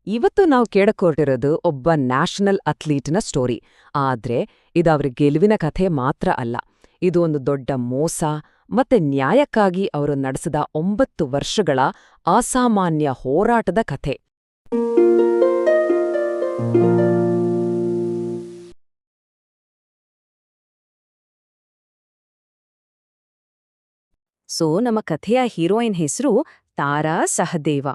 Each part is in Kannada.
ಇವತ್ತು ನಾವು ಕೇಳಕೊಟ್ಟಿರೋದು ಒಬ್ಬ ನ್ಯಾಷನಲ್ ಅಥ್ಲೀಟ್ನ ಸ್ಟೋರಿ. ಆದ್ರೆ ಇದು ಅವ್ರ ಗೆಲುವಿನ ಕಥೆ ಮಾತ್ರ ಅಲ್ಲ. ಇದು ಒಂದು ದೊಡ್ಡ ಮೋಸ ಮತ್ತೆ ನ್ಯಾಯಕ್ಕಾಗಿ ಅವರು ನಡೆಸಿದ 9 ವರ್ಷಗಳ ಅಸಾಮಾನ್ಯ ಹೋರಾಟದ ಕಥೆ. ನಮ್ಮ ಕಥೆಯ ಹೀರೋಯಿನ್ ಹೆಸರು ತಾರಾ ಸಹದೇವ.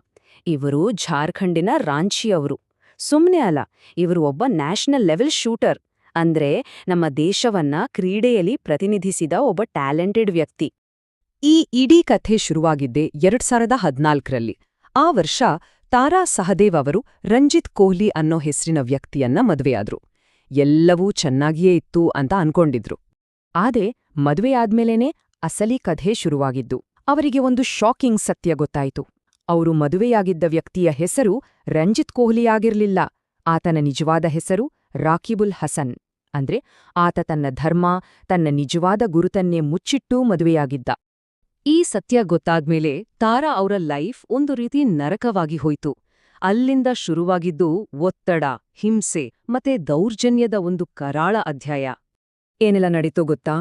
ಇವರು ಜಾರ್ಖಂಡಿನ ರಾಂಚಿಯವರು. ಸುಮ್ನೆ ಅಲ್ಲ, ಇವರು ಒಬ್ಬ ನ್ಯಾಷನಲ್ ಲೆವೆಲ್ ಶೂಟರ್, ಅಂದ್ರೆ ನಮ್ಮ ದೇಶವನ್ನ ಕ್ರೀಡೆಯಲ್ಲಿ ಪ್ರತಿನಿಧಿಸಿದ ಒಬ್ಬ ಟ್ಯಾಲೆಂಟೆಡ್ ವ್ಯಕ್ತಿ. ಈ ಇಡೀ ಕಥೆ ಶುರುವಾಗಿದ್ದೆ 2014ರಲ್ಲಿ. ಆ ವರ್ಷ ತಾರಾ ಸಹದೇವ್ ಅವರು ರಂಜಿತ್ ಕೊಹ್ಲಿ ಅನ್ನೋ ಹೆಸರಿನ ವ್ಯಕ್ತಿಯನ್ನ ಮದುವೆಯಾದ್ರು. ಎಲ್ಲವೂ ಚೆನ್ನಾಗಿಯೇ ಇತ್ತು ಅಂತ ಅನ್ಕೊಂಡಿದ್ರು. ಆದ್ರೆ ಮದುವೆಯಾದ್ಮೇಲೇನೆ ಅಸಲಿ ಕಥೆ ಶುರುವಾಗಿದ್ದು. ಅವರಿಗೆ ಒಂದು ಶಾಕಿಂಗ್ ಸತ್ಯ ಗೊತ್ತಾಯಿತು. ಅವರು ಮದುವೆಯಾಗಿದ್ದ ವ್ಯಕ್ತಿಯ ಹೆಸರು ರಂಜಿತ್ ಕೊಹ್ಲಿಯಾಗಿರ್ಲಿಲ್ಲ. ಆತನ ನಿಜವಾದ ಹೆಸರು ರಾಕಿಬುಲ್ ಹಸನ್. ಅಂದ್ರೆ ಆತ ತನ್ನ ಧರ್ಮ, ತನ್ನ ನಿಜವಾದ ಗುರುತನ್ನೇ ಮುಚ್ಚಿಟ್ಟೂ ಮದುವೆಯಾಗಿದ್ದ. ಈ ಸತ್ಯ ಗೊತ್ತಾದ್ಮೇಲೆ ತಾರಾ ಅವರ ಲೈಫ್ ಒಂದು ರೀತಿ ನರಕವಾಗಿ ಹೋಯ್ತು. ಅಲ್ಲಿಂದ ಶುರುವಾಗಿದ್ದು ಒತ್ತಡ, ಹಿಂಸೆ ಮತ್ತೆ ದೌರ್ಜನ್ಯದ ಒಂದು ಕರಾಳ ಅಧ್ಯಾಯ. ಏನೆಲ್ಲ ನಡೀತೋ ಗೊತ್ತಾ?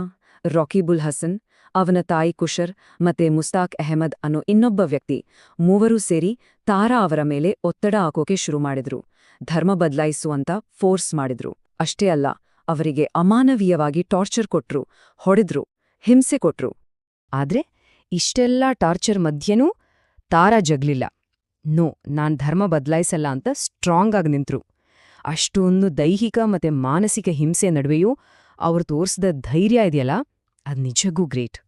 ರಾಕಿಬುಲ್ ಹಸನ್, ಅವನ ತಾಯಿ ಕುಶರ್ ಮತ್ತೆ ಮುಸ್ತಾಕ್ ಅಹಮದ್ ಅನ್ನೋ ಇನ್ನೊಬ್ಬ ವ್ಯಕ್ತಿ, ಮೂವರೂ ಸೇರಿ ತಾರಾ ಅವರ ಮೇಲೆ ಒತ್ತಡ ಹಾಕೋಕೆ ಶುರು ಮಾಡಿದ್ರು. ಧರ್ಮ ಬದಲಾಯಿಸುವಂತ ಫೋರ್ಸ್ ಮಾಡಿದ್ರು. ಅಷ್ಟೇ ಅಲ್ಲ, ಅವರಿಗೆ ಅಮಾನವೀಯವಾಗಿ ಟಾರ್ಚರ್ ಕೊಟ್ರು, ಹೊಡೆದ್ರು, ಹಿಂಸೆ ಕೊಟ್ರು. ಆದ್ರೆ ಇಷ್ಟೆಲ್ಲ ಟಾರ್ಚರ್ ಮಧ್ಯೆನೂ ತಾರಾ ಜಗ್ಲಿಲ್ಲ. ನಾನ್ ಧರ್ಮ ಬದಲಾಯಿಸಲ್ಲ ಅಂತ ಸ್ಟ್ರಾಂಗ್ ಆಗಿ ನಿಂತ್ರು. ಅಷ್ಟೊಂದು ದೈಹಿಕ ಮತ್ತೆ ಮಾನಸಿಕ ಹಿಂಸೆ ನಡುವೆಯೂ ಅವ್ರು ತೋರಿಸಿದ ಧೈರ್ಯ ಇದೆಯಲ್ಲ, ಅದ್ ನಿಜಕ್ಕೂ ಗ್ರೇಟ್.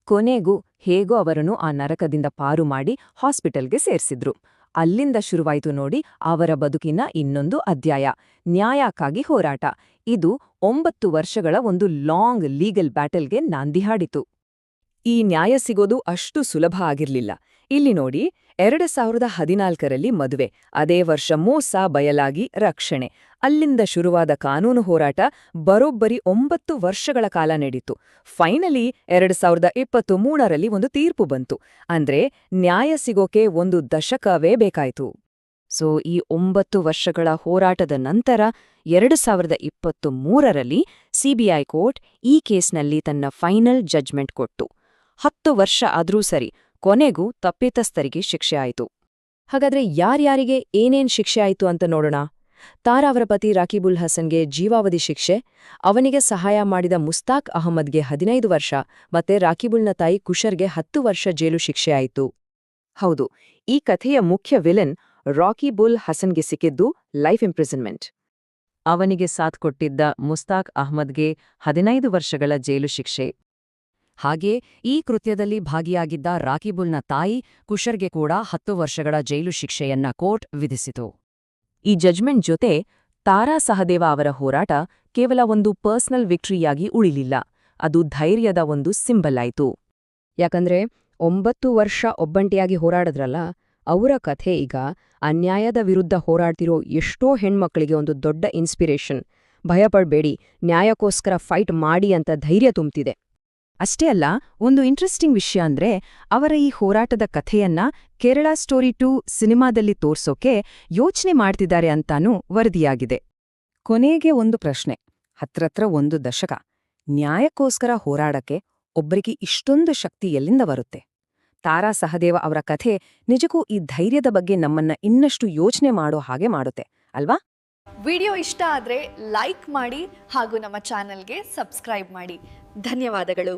ಕೊನೆಗೂ ಹೇಗೋ ಅವರನ್ನು ಆ ನರಕದಿಂದ ಪಾರು ಮಾಡಿ ಹಾಸ್ಪಿಟಲ್ಗೆ ಸೇರ್ಸಿದ್ರು. ಅಲ್ಲಿಂದ ಶುರುವಾಯ್ತು ನೋಡಿ ಅವರ ಬದುಕಿನ ಇನ್ನೊಂದು ಅಧ್ಯಾಯ, ನ್ಯಾಯಕ್ಕಾಗಿ ಹೋರಾಟ. ಇದು 9 ವರ್ಷಗಳ ಒಂದು ಲಾಂಗ್ ಲೀಗಲ್ ಬ್ಯಾಟಲ್ಗೆ ನಾಂದಿ ಹಾಡಿತು. ಈ ನ್ಯಾಯ ಸಿಗೋದು ಅಷ್ಟು ಸುಲಭ ಆಗಿರ್ಲಿಲ್ಲ. ಇಲ್ಲಿ ನೋಡಿ, 2014ರಲ್ಲಿ ಮದುವೆ, ಅದೇ ವರ್ಷ ಮೋಸ ಬಯಲಾಗಿ ರಕ್ಷಣೆ. ಅಲ್ಲಿಂದ ಶುರುವಾದ ಕಾನೂನು ಹೋರಾಟ ಬರೋಬ್ಬರಿ 9 ವರ್ಷಗಳ ಕಾಲ ನಡೀತು. ಫೈನಲಿ 2023ರಲ್ಲಿ ಒಂದು ತೀರ್ಪು ಬಂತು. ಅಂದ್ರೆ ನ್ಯಾಯ ಸಿಗೋಕೆ ಒಂದು ದಶಕವೇ ಬೇಕಾಯ್ತು. ಈ 9 ವರ್ಷಗಳ ಹೋರಾಟದ ನಂತರ 2023ರಲ್ಲಿ ಸಿಬಿಐ ಕೋರ್ಟ್ ಈ ಕೇಸ್ನಲ್ಲಿ ತನ್ನ ಫೈನಲ್ ಜಡ್ಜ್ಮೆಂಟ್ ಕೊಟ್ಟು. 10 ವರ್ಷ ಆದ್ರೂ ಸರಿ, ಕೊನೆಗೂ ತಪ್ಪಿತಸ್ಥರಿಗೆ ಶಿಕ್ಷೆ ಆಯಿತು. ಹಾಗಾದ್ರೆ ಯಾರ್ಯಾರಿಗೆ ಏನೇನ್ ಶಿಕ್ಷೆ ಆಯಿತು ಅಂತ ನೋಡೋಣ. ತಾರಾ ಅವರ ಪತಿ ರಾಕಿಬುಲ್ ಹಸನ್ಗೆ ಜೀವಾವಧಿ ಶಿಕ್ಷೆ, ಅವನಿಗೆ ಸಹಾಯ ಮಾಡಿದ ಮುಸ್ತಾಕ್ ಅಹಮದ್ಗೆ 15 ವರ್ಷ ಮತ್ತೆ ರಾಕಿಬುಲ್ನ ತಾಯಿ ಕುಶರ್ಗೆ 10 ವರ್ಷ ಜೈಲು ಶಿಕ್ಷೆ ಆಯಿತು. ಹೌದು, ಈ ಕಥೆಯ ಮುಖ್ಯ ವಿಲನ್ ರಾಕಿಬುಲ್ ಹಸನ್ಗೆ ಸಿಕ್ಕಿದ್ದು ಲೈಫ್ ಇಂಪ್ರಿಸನ್ಮೆಂಟ್. ಅವನಿಗೆ ಸಾಥ್ ಕೊಟ್ಟಿದ್ದ ಮುಸ್ತಾಕ್ ಅಹ್ಮದ್ಗೆ 15 ವರ್ಷಗಳ ಜೈಲು ಶಿಕ್ಷೆ. ಹಾಗೇ ಈ ಕೃತ್ಯದಲ್ಲಿ ಭಾಗಿಯಾಗಿದ್ದ ರಾಕಿಬುಲ್ನ ತಾಯಿ ಕುಶರ್ಗೆ ಕೂಡ 10 ವರ್ಷಗಳ ಜೈಲು ಶಿಕ್ಷೆಯನ್ನ ಕೋರ್ಟ್ ವಿಧಿಸಿತು. ಈ ಜಡ್ಜ್ಮೆಂಟ್ ಜೊತೆ ತಾರಾ ಸಹದೇವ ಅವರ ಹೋರಾಟ ಕೇವಲ ಒಂದು ಪರ್ಸನಲ್ ವಿಕ್ಟ್ರಿಯಾಗಿ ಉಳಿಲಿಲ್ಲ, ಅದು ಧೈರ್ಯದ ಒಂದು ಸಿಂಬಲ್ ಆಯ್ತು. ಯಾಕಂದ್ರೆ 9 ವರ್ಷ ಒಬ್ಬಂಟಿಯಾಗಿ ಹೋರಾಡಿದ್ರಲ್ಲ, ಅವರ ಕಥೆ ಈಗ ಅನ್ಯಾಯದ ವಿರುದ್ಧ ಹೋರಾಡ್ತಿರೋ ಎಷ್ಟೋ ಹೆಣ್ಮಕ್ಳಿಗೆ ಒಂದು ದೊಡ್ಡ ಇನ್ಸ್ಪಿರೇಷನ್. ಭಯಪಡ್ಬೇಡಿ, ನ್ಯಾಯಕ್ಕೋಸ್ಕರ ಫೈಟ್ ಮಾಡಿ ಅಂತ ಧೈರ್ಯ ತುಂಬ್ತಿದೆ. ಅಷ್ಟೇ ಅಲ್ಲ, ಒಂದು ಇಂಟ್ರೆಸ್ಟಿಂಗ್ ವಿಷಯ ಅಂದ್ರೆ ಅವರ ಈ ಹೋರಾಟದ ಕಥೆಯನ್ನ ಕೇರಳ ಸ್ಟೋರಿ 2 ಸಿನಿಮಾದಲ್ಲಿ ತೋರ್ಸೋಕೆ ಯೋಚನೆ ಮಾಡ್ತಿದ್ದಾರೆ ಅಂತಾನೂ ವರದಿಯಾಗಿದೆ. ಕೊನೆಗೆ ಒಂದು ಪ್ರಶ್ನೆ, ಹತ್ರತ್ರ 1 ದಶಕ ನ್ಯಾಯಕ್ಕೋಸ್ಕರ ಹೋರಾಡಕ್ಕೆ ಒಬ್ಬರಿಗೆ ಇಷ್ಟೊಂದು ಶಕ್ತಿ ಎಲ್ಲಿಂದ ಬರುತ್ತೆ? ತಾರಾ ಸಹದೇವ ಅವರ ಕಥೆ ನಿಜಕ್ಕೂ ಈ ಧೈರ್ಯದ ಬಗ್ಗೆ ನಮ್ಮನ್ನ ಇನ್ನಷ್ಟು ಯೋಚನೆ ಮಾಡೋ ಹಾಗೆ ಮಾಡುತ್ತೆ ಅಲ್ವಾ? ವಿಡಿಯೋ ಇಷ್ಟ ಆದ್ರೆ ಲೈಕ್ ಮಾಡಿ ಹಾಗೂ ನಮ್ಮ ಚಾನೆಲ್ಗೆ ಸಬ್ಸ್ಕ್ರೈಬ್ ಮಾಡಿ. ಧನ್ಯವಾದಗಳು.